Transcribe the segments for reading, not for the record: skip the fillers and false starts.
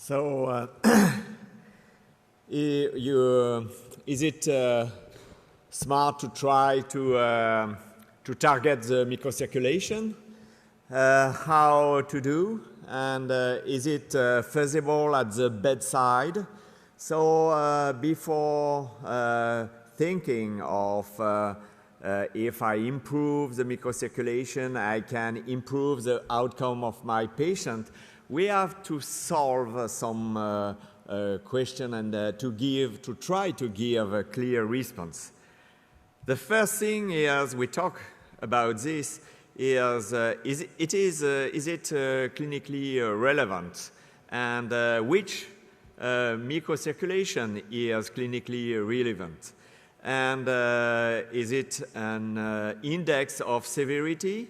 So, is it smart to try to target the microcirculation? How to do? And is it feasible at the bedside? So before thinking of if I improve the microcirculation, I can improve the outcome of my patient, we have to solve some question and to try to give a clear response. The first thing is we talk about this is it clinically relevant, and which microcirculation is clinically relevant, and is it an index of severity?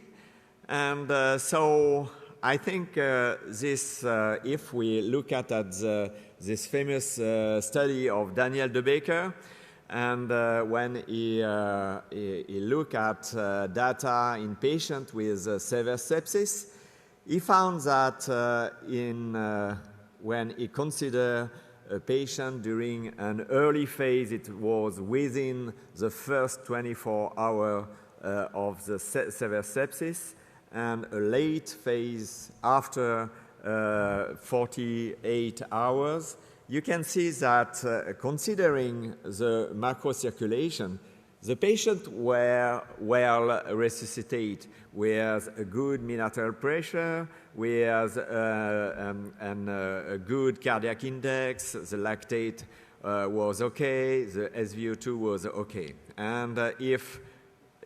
And so I think this, if we look at this famous study of Daniel De Baker, and when he looked at data in patients with severe sepsis, he found that when he considered a patient during an early phase, it was within the first 24 hours of the severe sepsis, and a late phase after 48 hours, you can see that considering the macrocirculation, the patient were well resuscitated with a good mean arterial pressure, with a good cardiac index, the lactate was okay, the SVO2 was okay. And if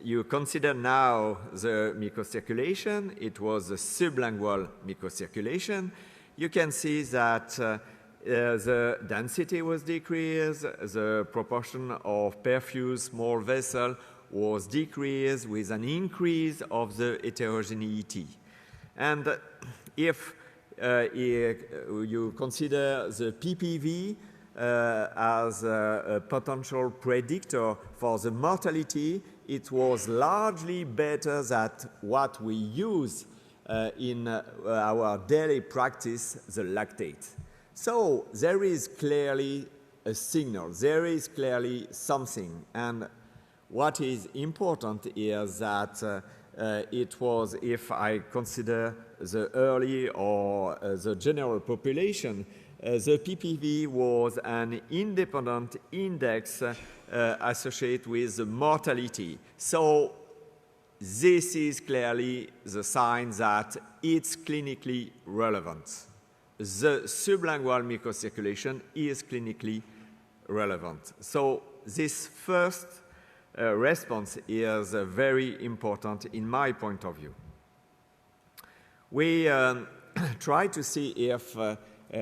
you consider now the microcirculation, it was a sublingual microcirculation, you can see that the density was decreased, the proportion of perfused small vessel was decreased with an increase of the heterogeneity. And if you consider the PPV as a potential predictor for the mortality, it was largely better than what we use in our daily practice, the lactate. So there is clearly a signal, there is clearly something, and what is important is that it was, if I consider the early or the general population, the PPV was an independent index associated with the mortality. So this is clearly the sign that it's clinically relevant. The sublingual microcirculation is clinically relevant. So this first response is very important in my point of view. We try to see if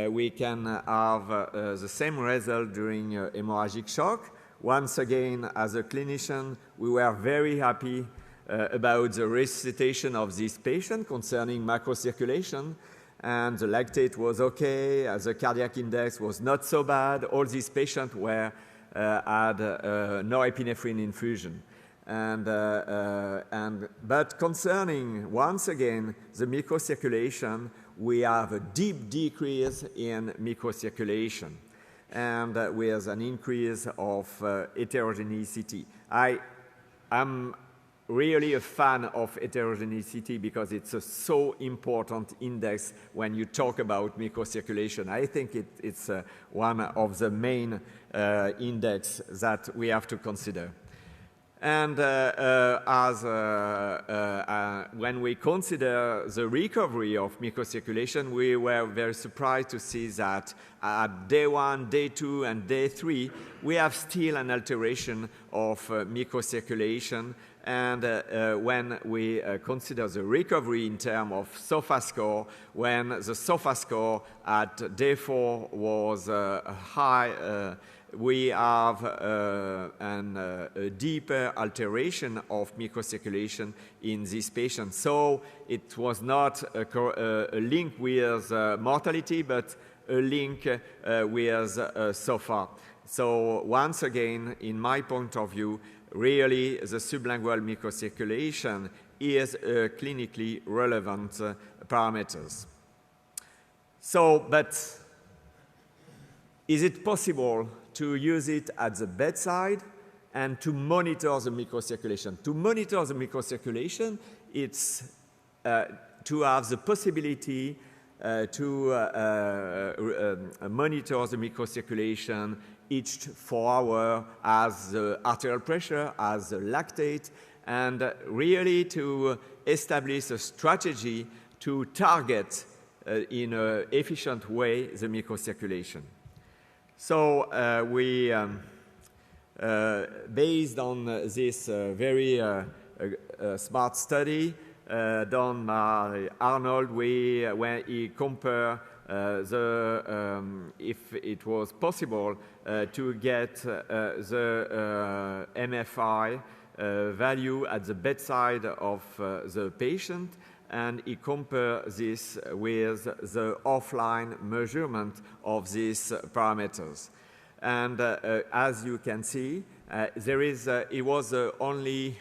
we can have the same result during hemorrhagic shock. Once again, as a clinician, we were very happy about the resuscitation of this patient concerning macrocirculation, and the lactate was okay, the cardiac index was not so bad. All these patients were had norepinephrine infusion. But concerning, once again, the microcirculation, we have a deep decrease in microcirculation, and with an increase of heterogeneity. I am really a fan of heterogeneity because it's a so important index when you talk about microcirculation. I think it's one of the main index that we have to consider. And when we consider the recovery of microcirculation, we were very surprised to see that at day 1, day 2, and day 3, we have still an alteration of microcirculation. And when we consider the recovery in terms of SOFA score, when the SOFA score at day 4 was high, we have a deeper alteration of microcirculation in this patient. So it was not a link with mortality, but a link with SOFA. So once again, in my point of view, really the sublingual microcirculation is clinically relevant parameters. So, but is it possible to use it at the bedside and to monitor the microcirculation? To monitor the microcirculation, it's to have the possibility to monitor the microcirculation each 4 hours as the arterial pressure, as the lactate, and really to establish a strategy to target in an efficient way the microcirculation. So we, based on this very smart study done by Arnold, when he compared if it was possible to get the MFI value at the bedside of the patient, and he compared this with the offline measurement of these parameters. And as you can see, he was the only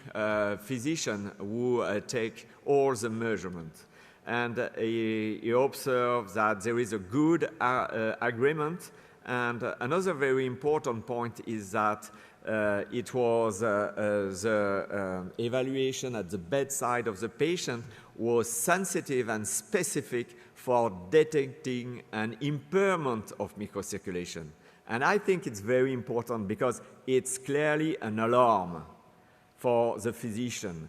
physician who take all the measurements. And he observed that there is a good agreement. And another very important point is that it was the evaluation at the bedside of the patient was sensitive and specific for detecting an impairment of microcirculation. And I think it's very important because it's clearly an alarm for the physician.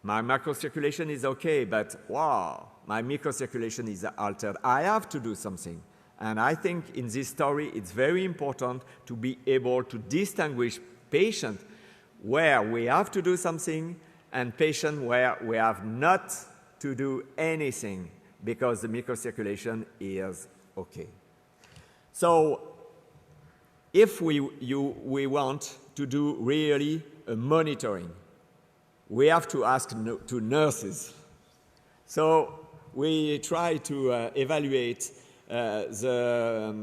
My microcirculation is okay, but wow, my microcirculation is altered. I have to do something. And I think in this story, it's very important to be able to distinguish patient where we have to do something and patient where we have not to do anything because the microcirculation is okay. So if we want to do really a monitoring, we have to ask to nurses. So we try to evaluate the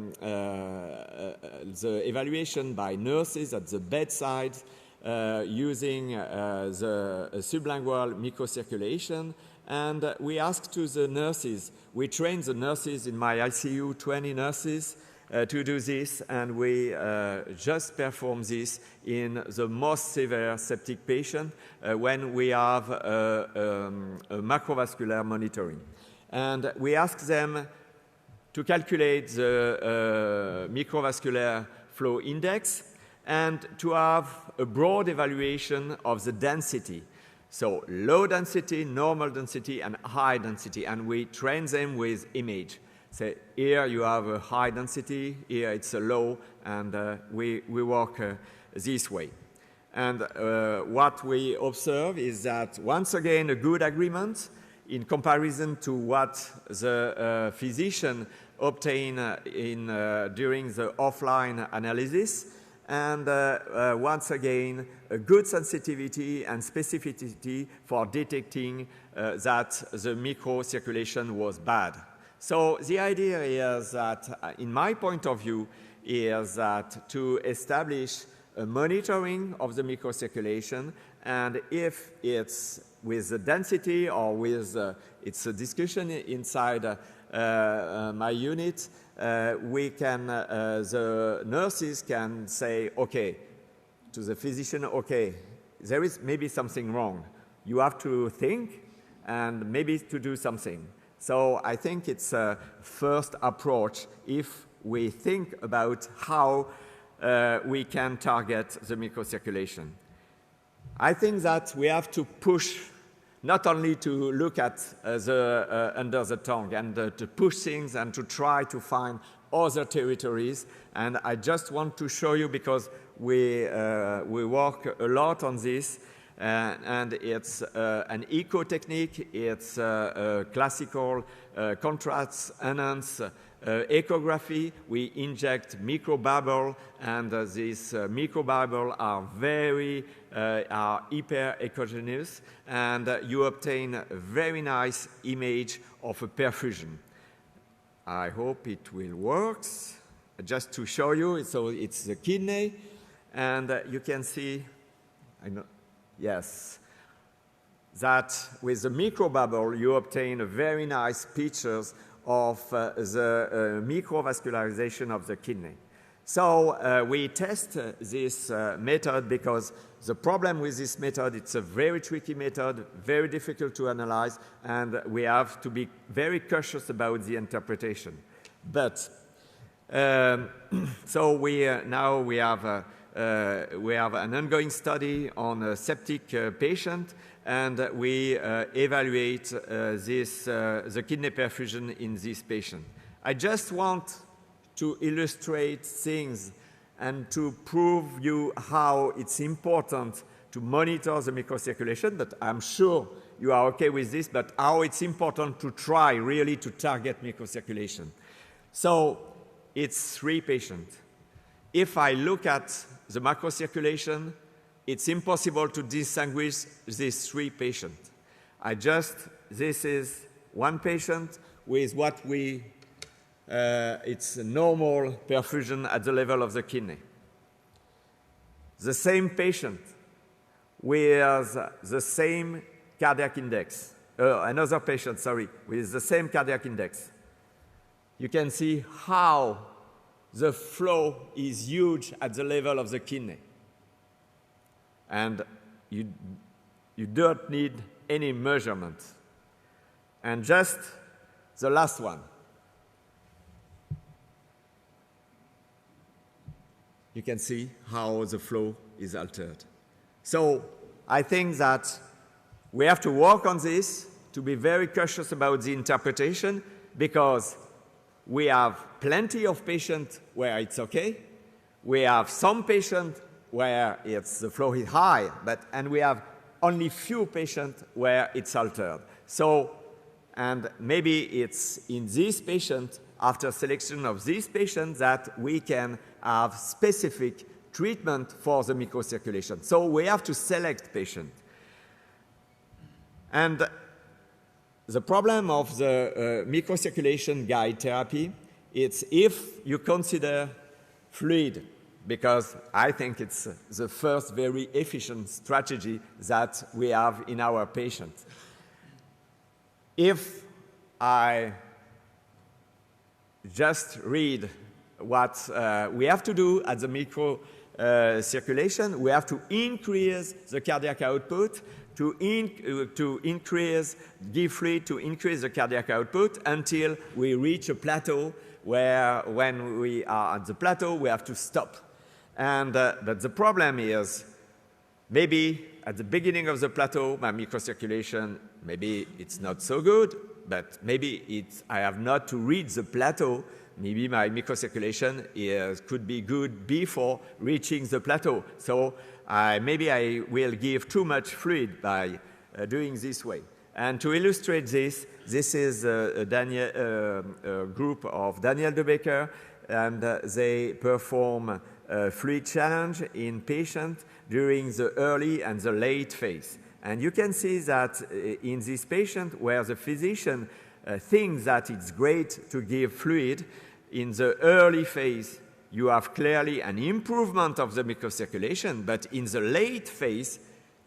evaluation by nurses at the bedside using the sublingual microcirculation. And we ask to the nurses, we train the nurses in my ICU, 20 nurses, to do this, and we just perform this in the most severe septic patient when we have a macrovascular monitoring. And we ask them to calculate the microvascular flow index and to have a broad evaluation of the density. So low density, normal density, and high density, and we train them with image. Say, here you have a high density, here it's a low, and we work this way. And what we observe is that, once again, a good agreement in comparison to what the physician obtained during the offline analysis. And once again, a good sensitivity and specificity for detecting that the microcirculation was bad. So the idea is that, in my point of view, is that to establish a monitoring of the microcirculation, and if it's with the density or with it's a discussion inside my unit, the nurses can say, okay, to the physician, okay, there is maybe something wrong. You have to think and maybe to do something. So I think it's a first approach if we think about how we can target the microcirculation. I think that we have to push not only to look at the under the tongue and to push things and to try to find other territories. And I just want to show you, because we work a lot on this, and it's an eco technique. It's a classical contrast enhanced echography. We inject microbubble, and these microbubble are are hyper-echogenous, and you obtain a very nice image of a perfusion. I hope it will work. Just to show you, so it's the kidney, and you can see, yes, that with the microbubble you obtain a very nice pictures of the microvascularization of the kidney. So we test this method because the problem with this method, it's a very tricky method, very difficult to analyze, and we have to be very cautious about the interpretation. But so now we have an ongoing study on a septic patient, and we evaluate the kidney perfusion in this patient. I just want to illustrate things and to prove you how it's important to monitor the microcirculation, but I'm sure you are okay with this, but how it's important to try really to target microcirculation. So it's 3 patients. If I look at the macrocirculation, it's impossible to distinguish these 3 patients. This is one patient with what it's normal perfusion at the level of the kidney. The same patient with the same cardiac index, another patient, sorry, with the same cardiac index. You can see how the flow is huge at the level of the kidney. And you don't need any measurement. And just the last one. You can see how the flow is altered. So I think that we have to work on this to be very cautious about the interpretation, because we have plenty of patients where it's okay. We have some patients where the flow is high, and we have only few patients where it's altered. So, and maybe it's in these patients, after selection of these patients, that we can have specific treatment for the microcirculation. So we have to select patients. And the problem of the microcirculation guide therapy, it's if you consider fluid, because I think it's the first very efficient strategy that we have in our patients. If I just read what we have to do at the microcirculation, we have to increase the cardiac output, to give fluid to increase the cardiac output until we reach a plateau where, when we are at the plateau, we have to stop. And but the problem is, maybe at the beginning of the plateau, my microcirculation, maybe it's not so good, but maybe I have not to reach the plateau. Maybe my microcirculation could be good before reaching the plateau. So maybe I will give too much fluid by doing this way. And to illustrate this, this is a group of Daniel De Becker, and they perform a fluid challenge in patients during the early and the late phase. And you can see that in this patient, where the physician thinks that it's great to give fluid, in the early phase, you have clearly an improvement of the microcirculation, but in the late phase,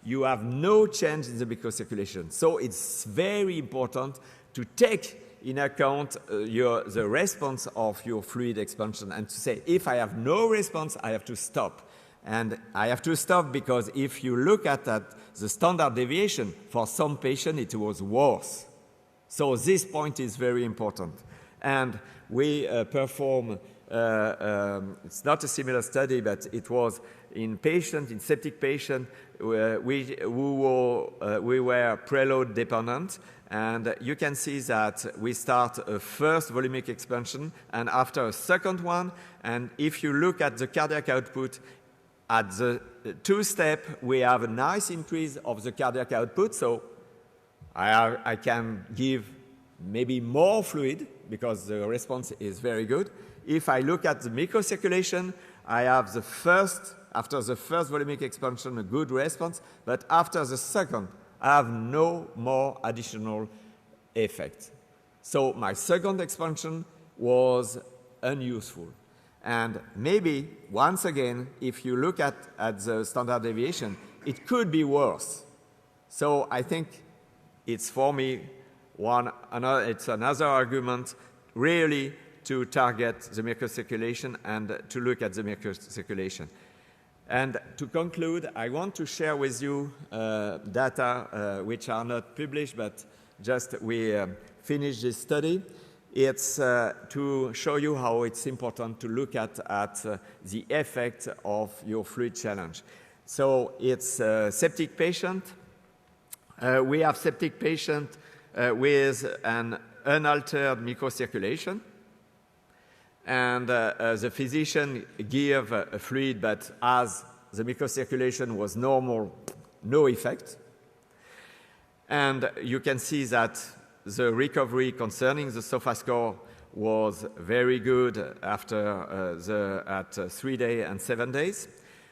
you have no change in the microcirculation. So it's very important to take in account the response of your fluid expansion, and to say, if I have no response, I have to stop. And I have to stop because if you look at that, the standard deviation, for some patients, it was worse. So this point is very important. And we perform, it's not a similar study, but it was in septic patients, we were preload dependent. And you can see that we start a first volumic expansion, and after a second one, and if you look at the cardiac output, at the 2-step, we have a nice increase of the cardiac output, so I can give maybe more fluid because the response is very good. If I look at the microcirculation, I have after the first volumic expansion, a good response, but after the second, I have no more additional effect. So my second expansion was unuseful. And maybe, once again, if you look at the standard deviation, it could be worse. So I think it's, for me, It's another argument really to target the microcirculation and to look at the microcirculation. And to conclude, I want to share with you data which are not published, but just we finished this study. It's to show you how it's important to look at the effect of your fluid challenge. So it's a septic patient. We have septic patient with an unaltered microcirculation. And the physician gave a fluid, but as the microcirculation was normal, no effect. And you can see that the recovery concerning the SOFA score was very good after at 3 days and 7 days.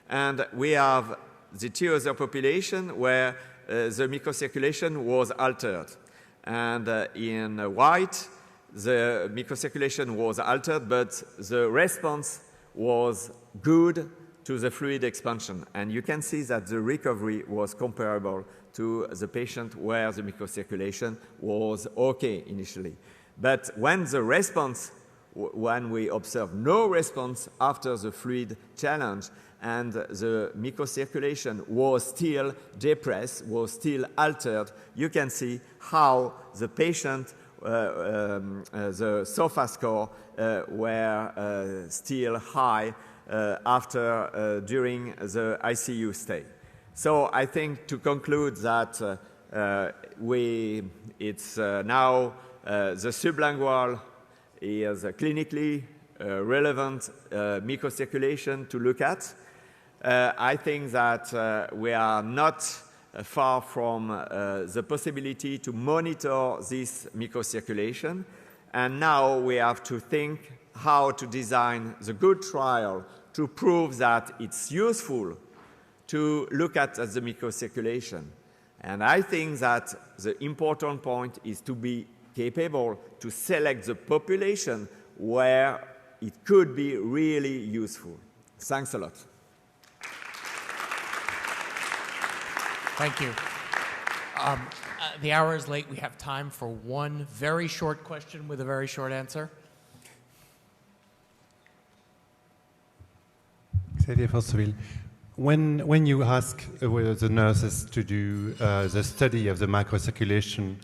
And we have the two other population where the microcirculation was altered. And in white, the microcirculation was altered, but the response was good to the fluid expansion. And you can see that the recovery was comparable to the patient where the microcirculation was okay initially. But when the response, when we observe no response after the fluid challenge and the microcirculation was still depressed, was still altered, you can see how the patient the SOFA score were still high during the ICU stay. So I think to conclude that it's now the sublingual is a clinically relevant microcirculation to look at. I think that we are not far from the possibility to monitor this microcirculation. And now we have to think how to design the good trial to prove that it's useful to look at the microcirculation. And I think that the important point is to be capable to select the population where it could be really useful. Thanks a lot. Thank you. The hour is late. We have time for one very short question with a very short answer. Xavier Forseville. When you ask the nurses to do the study of the microcirculation,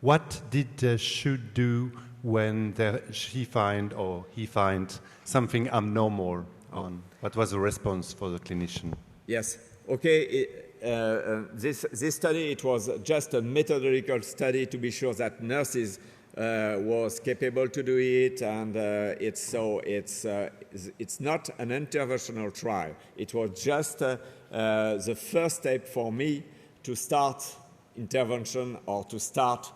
what did should do when she find or he finds something abnormal on? What was the response for the clinician? Yes. Okay. This study, it was just a methodological study to be sure that nurses was capable to do it, and it's not an interventional trial. It was just the first step for me to start intervention or to start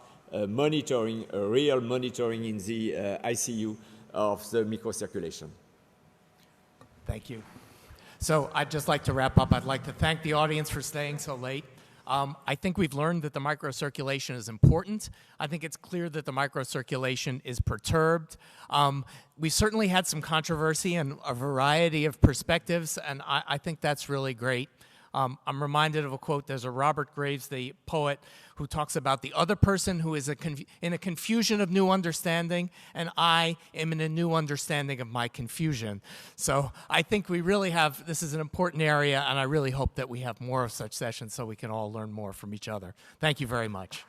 monitoring, real monitoring in the ICU of the microcirculation. Thank you. So I'd just like to wrap up. I'd like to thank the audience for staying so late. I think we've learned that the microcirculation is important. I think it's clear that the microcirculation is perturbed. We certainly had some controversy and a variety of perspectives, and I think that's really great. I'm reminded of a quote. There's a Robert Graves, the poet, who talks about the other person who is in a confusion of new understanding, and I am in a new understanding of my confusion. So I think we really have, this is an important area, and I really hope that we have more of such sessions so we can all learn more from each other. Thank you very much.